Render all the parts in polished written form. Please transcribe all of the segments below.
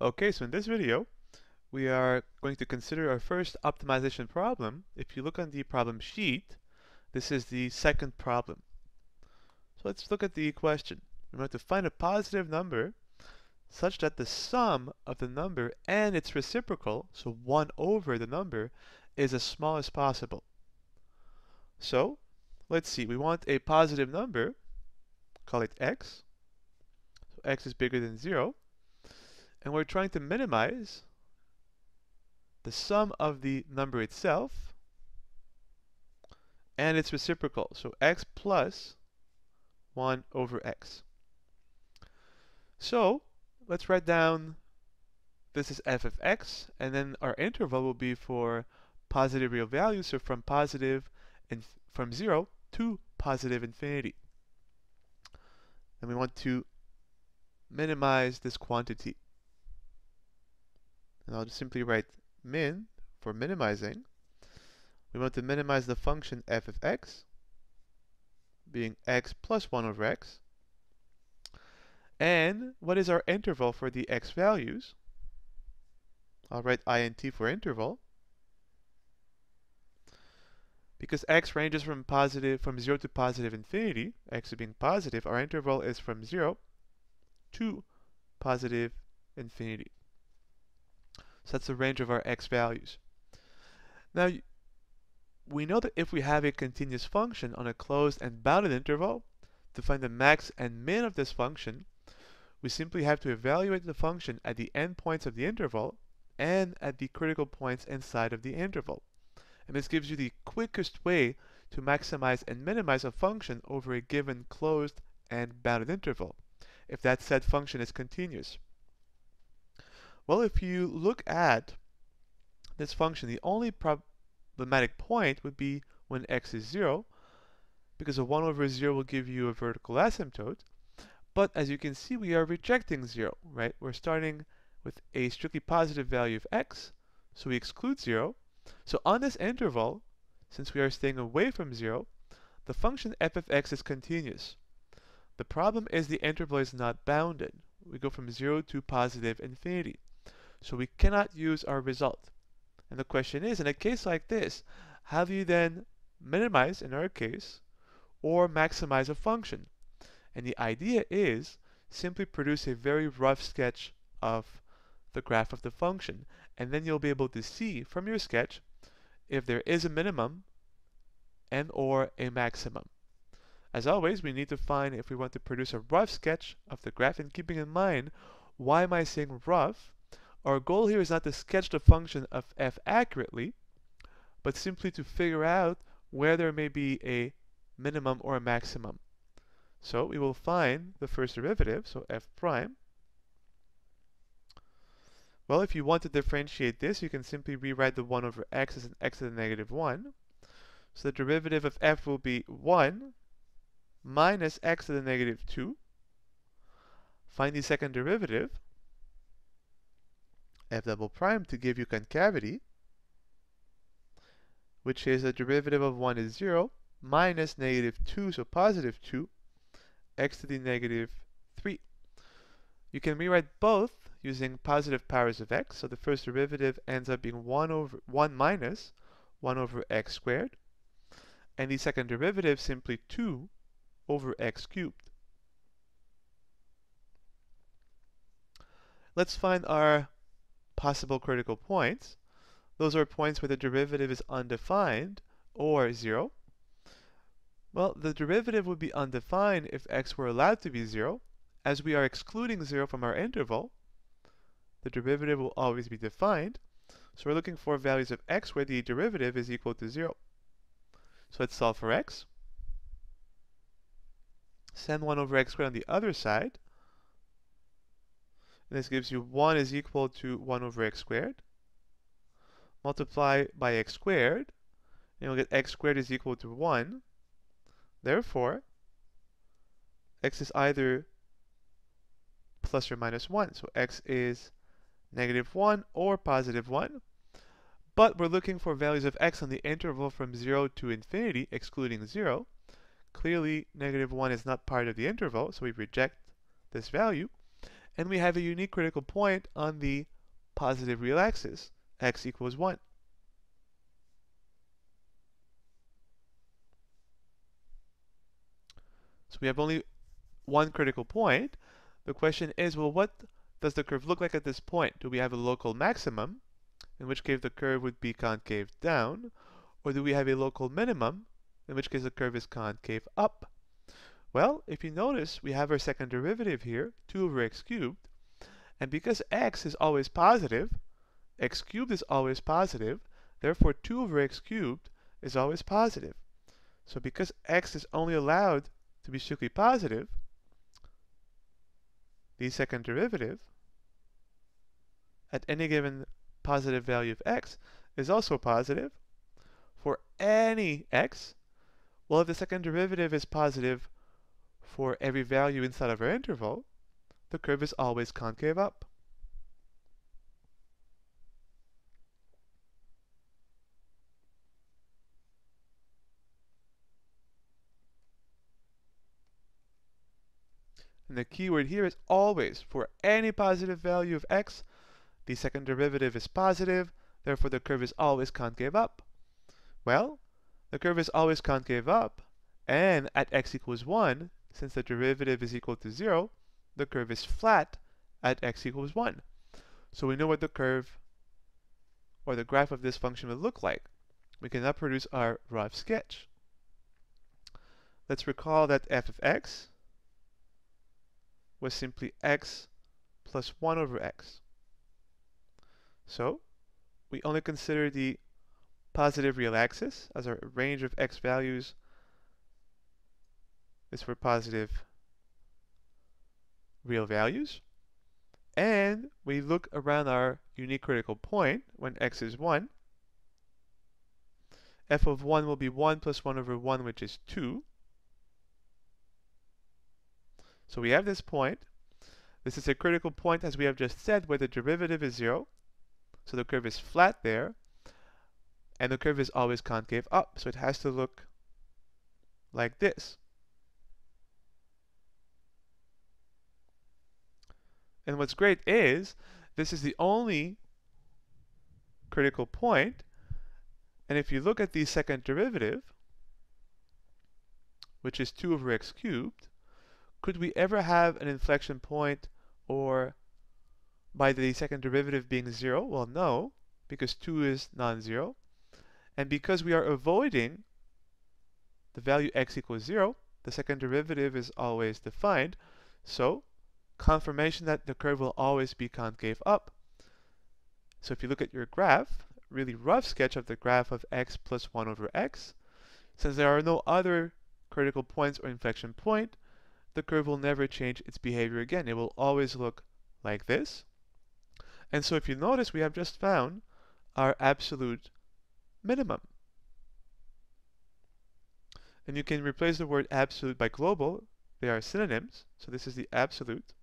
Okay, so in this video, we are going to consider our first optimization problem. If you look on the problem sheet, this is the second problem. So let's look at the question. We want to find a positive number such that the sum of the number and its reciprocal, so 1 over the number, is as small as possible. So let's see, we want a positive number, call it x. So x is bigger than 0. And we're trying to minimize the sum of the number itself and its reciprocal, so x plus 1 over x. So let's write down this is f of x, and then our interval will be for positive real values, so from positive and from 0 to positive infinity. And we want to minimize this quantity. And I'll just simply write min for minimizing. We want to minimize the function f of x, being x plus 1 over x. And what is our interval for the x values? I'll write int for interval. Because x ranges from 0 to positive infinity, x being positive, our interval is from 0 to positive infinity. So that's the range of our x values. Now, we know that if we have a continuous function on a closed and bounded interval, to find the max and min of this function, we simply have to evaluate the function at the endpoints of the interval and at the critical points inside of the interval. And this gives you the quickest way to maximize and minimize a function over a given closed and bounded interval, if that said function is continuous. Well, if you look at this function, the only problematic point would be when x is 0, because a 1 over 0 will give you a vertical asymptote. But as you can see, we are rejecting 0, right? We're starting with a strictly positive value of x, so we exclude 0. So on this interval, since we are staying away from 0, the function f of x is continuous. The problem is the interval is not bounded. We go from 0 to positive infinity. So we cannot use our result. And the question is, in a case like this, how do you then minimize, in our case, or maximize a function? And the idea is simply produce a very rough sketch of the graph of the function. And then you'll be able to see from your sketch if there is a minimum and or a maximum. As always, we need to find if we want to produce a rough sketch of the graph, and keeping in mind, why am I saying rough? Our goal here is not to sketch the function of f accurately, but simply to figure out where there may be a minimum or a maximum. So we will find the first derivative, so f prime. Well, if you want to differentiate this, you can simply rewrite the 1 over x as an x to the negative 1. So the derivative of f will be 1 minus x to the negative 2. Find the second derivative, f double prime, to give you concavity, which is the derivative of 1 is 0 minus negative 2, so positive 2, x to the negative 3. You can rewrite both using positive powers of x, so the first derivative ends up being 1 minus 1 over x squared, and the second derivative simply 2 over x cubed. Let's find our possible critical points. Those are points where the derivative is undefined or 0. Well, the derivative would be undefined if x were allowed to be 0. As we are excluding 0 from our interval, the derivative will always be defined. So we're looking for values of x where the derivative is equal to 0. So let's solve for x. Send 1 over x squared on the other side. And this gives you 1 is equal to 1 over x squared. Multiply by x squared, and you'll get x squared is equal to 1. Therefore, x is either plus or minus 1. So x is negative 1 or positive 1. But we're looking for values of x on the interval from 0 to infinity, excluding 0. Clearly, negative 1 is not part of the interval, so we reject this value. and we have a unique critical point on the positive real axis, x equals 1. So we have only one critical point. The question is, well, what does the curve look like at this point? Do we have a local maximum, in which case the curve would be concave down, or do we have a local minimum, in which case the curve is concave up? Well, if you notice, we have our second derivative here, 2 over x cubed, and because x is always positive, x cubed is always positive, therefore 2 over x cubed is always positive. So because x is only allowed to be strictly positive, the second derivative at any given positive value of x is also positive for any x. Well, if the second derivative is positive for every value inside of our interval, the curve is always concave up. And the key word here is always. For any positive value of x, the second derivative is positive, therefore the curve is always concave up. Well, the curve is always concave up, and at x equals 1, since the derivative is equal to 0, the curve is flat at x equals 1. So we know what the curve or the graph of this function would look like. We can now produce our rough sketch. Let's recall that f of x was simply x plus 1 over x. So we only consider the positive real axis, as our range of x values is for positive real values. And we look around our unique critical point when x is 1. F of 1 will be 1 plus 1 over 1, which is 2. So we have this point. This is a critical point, as we have just said, where the derivative is 0. So the curve is flat there. And the curve is always concave up. So it has to look like this. And what's great is, this is the only critical point. And if you look at the second derivative, which is 2 over x cubed, could we ever have an inflection point or by the second derivative being 0? Well, no, because 2 is non-zero. And because we are avoiding the value x equals 0, the second derivative is always defined. So confirmation that the curve will always be concave up. So if you look at your graph, really rough sketch of the graph of x plus 1 over x, since there are no other critical points or inflection point, the curve will never change its behavior again. It will always look like this. And so if you notice, we have just found our absolute minimum. And you can replace the word absolute by global. They are synonyms. So this is the absolute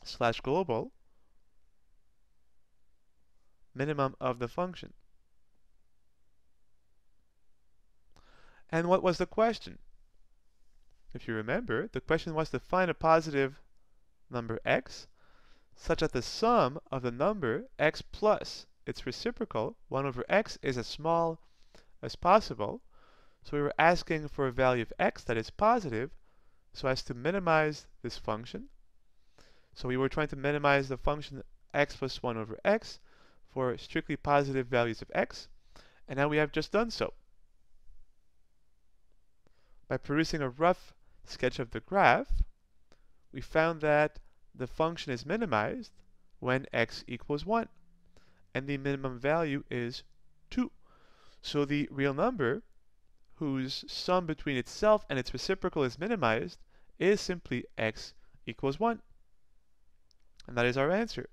slash global minimum of the function. And what was the question? If you remember, the question was to find a positive number x such that the sum of the number x plus its reciprocal, 1 over x, is as small as possible. So we were asking for a value of x that is positive so as to minimize this function. So we were trying to minimize the function x plus 1 over x for strictly positive values of x. And now we have just done so. By producing a rough sketch of the graph, we found that the function is minimized when x equals 1. And the minimum value is 2. So the real number, whose sum between itself and its reciprocal is minimized, is simply x equals 1. And that is our answer.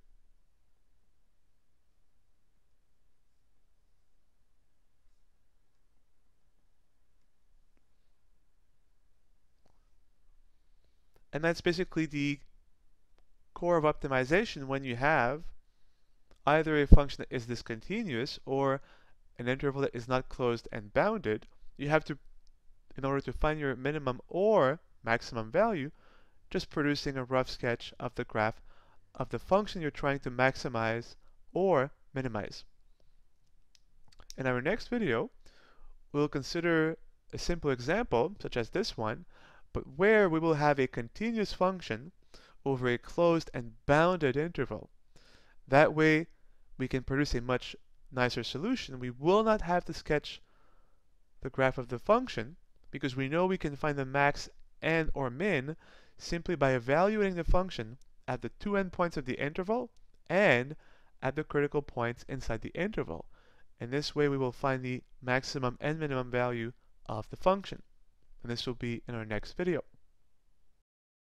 And that's basically the core of optimization when you have either a function that is discontinuous or an interval that is not closed and bounded. You have to, in order to find your minimum or maximum value, just producing a rough sketch of the graph of the function you're trying to maximize or minimize. In our next video, we'll consider a simple example, such as this one, but where we will have a continuous function over a closed and bounded interval. That way, we can produce a much nicer solution. We will not have to sketch the graph of the function because we know we can find the max and or min simply by evaluating the function at the two endpoints of the interval and at the critical points inside the interval. And this way we will find the maximum and minimum value of the function. And this will be in our next video.